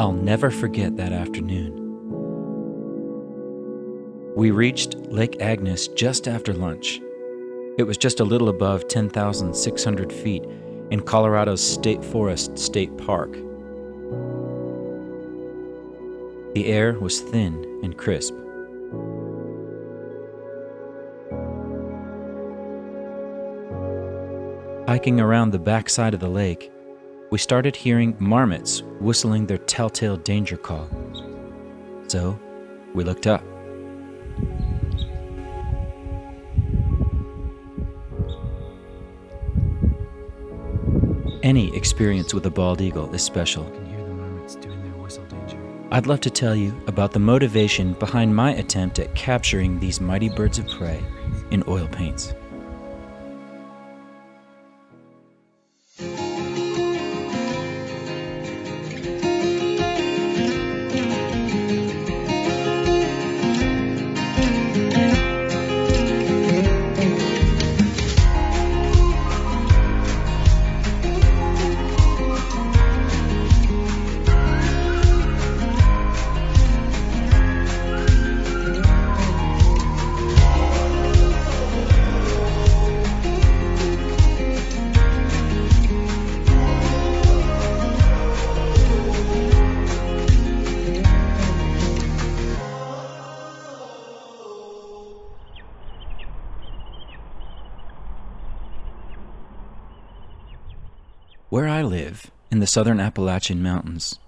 I'll never forget that afternoon. We reached Lake Agnes just after lunch. It was just a little above 10,600 feet in Colorado's State Forest State Park. The air was thin and crisp. Hiking around the backside of the lake, we started hearing marmots whistling their telltale danger call. So, we looked up. Any experience with a bald eagle is special. You can hear the marmots doing their whistle danger. I'd love to tell you about the motivation behind my attempt at capturing these mighty birds of prey in oil paints. Where I live, in the southern Appalachian Mountains,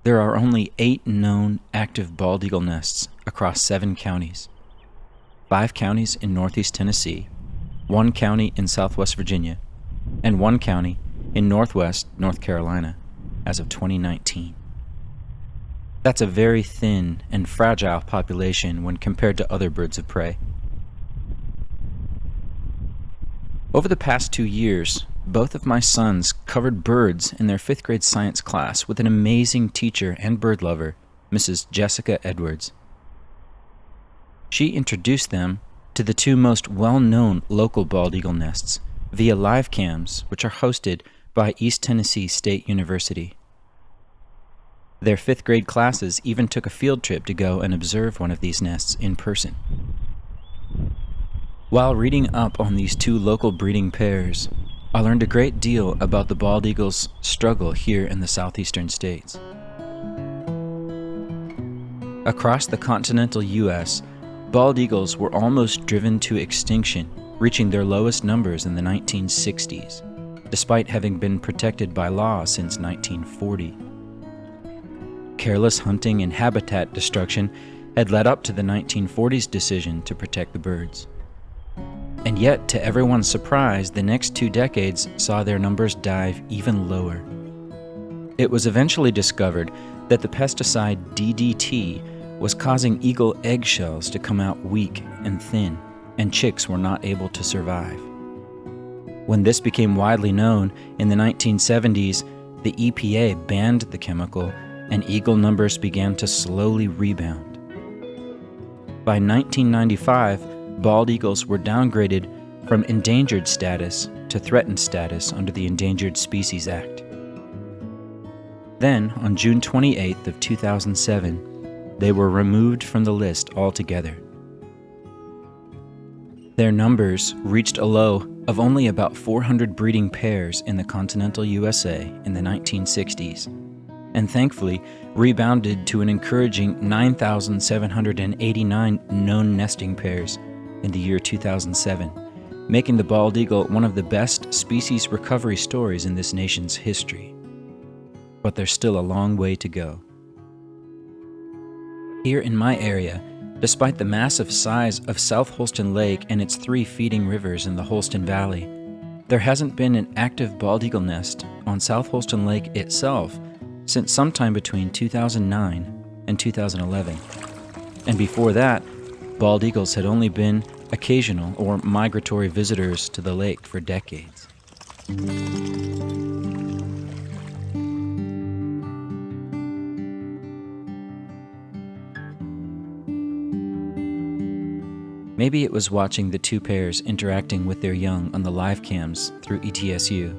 there are only 8 known active bald eagle nests across 7 counties. 5 counties in northeast Tennessee, 1 county in southwest Virginia, and 1 county in northwest North Carolina as of 2019. That's a very thin and fragile population when compared to other birds of prey. Over the past 2 years, both of my sons covered birds in their 5th grade science class with an amazing teacher and bird lover, Mrs. Jessica Edwards. She introduced them to the 2 most well-known local bald eagle nests via live cams, which are hosted by East Tennessee State University. Their 5th grade classes even took a field trip to go and observe one of these nests in person. While reading up on these 2 local breeding pairs, I learned a great deal about the bald eagle's struggle here in the southeastern states. Across the continental U.S., bald eagles were almost driven to extinction, reaching their lowest numbers in the 1960s, despite having been protected by law since 1940. Careless hunting and habitat destruction had led up to the 1940s decision to protect the birds. And yet, to everyone's surprise, the next 2 decades saw their numbers dive even lower. It was eventually discovered that the pesticide DDT was causing eagle eggshells to come out weak and thin, and chicks were not able to survive. When this became widely known in the 1970s, the EPA banned the chemical, and eagle numbers began to slowly rebound. By 1995, bald eagles were downgraded from endangered status to threatened status under the Endangered Species Act. Then, on June 28th of 2007, they were removed from the list altogether. Their numbers reached a low of only about 400 breeding pairs in the continental USA in the 1960s, and thankfully rebounded to an encouraging 9,789 known nesting pairs in the year 2007, making the bald eagle one of the best species recovery stories in this nation's history. But there's still a long way to go. Here in my area, despite the massive size of South Holston Lake and its 3 feeding rivers in the Holston Valley, there hasn't been an active bald eagle nest on South Holston Lake itself since sometime between 2009 and 2011. And before that, bald eagles had only been occasional or migratory visitors to the lake for decades. Maybe it was watching the 2 pairs interacting with their young on the live cams through ETSU.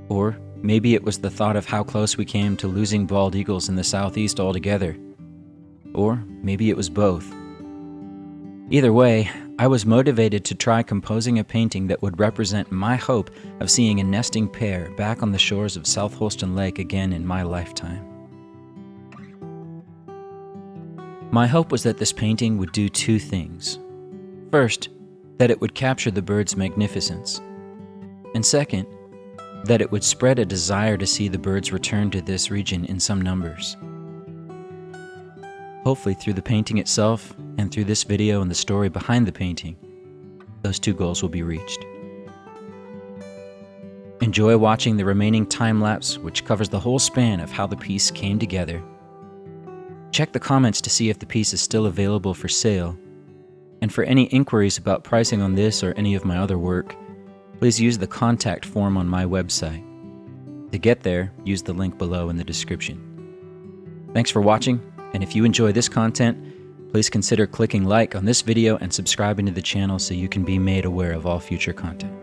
Or Maybe it was the thought of how close we came to losing bald eagles in the southeast altogether. Or maybe it was both. Either way, I was motivated to try composing a painting that would represent my hope of seeing a nesting pair back on the shores of South Holston Lake again in my lifetime. My hope was that this painting would do two things. First, that it would capture the bird's magnificence. And second, that it would spread a desire to see the birds return to this region in some numbers. Hopefully through the painting itself and through this video and the story behind the painting, those two goals will be reached. Enjoy watching the remaining time lapse, which covers the whole span of how the piece came together. Check the comments to see if the piece is still available for sale. And for any inquiries about pricing on this or any of my other work, please use the contact form on my website. To get there, use the link below in the description. Thanks for watching, and if you enjoy this content, please consider clicking like on this video and subscribing to the channel so you can be made aware of all future content.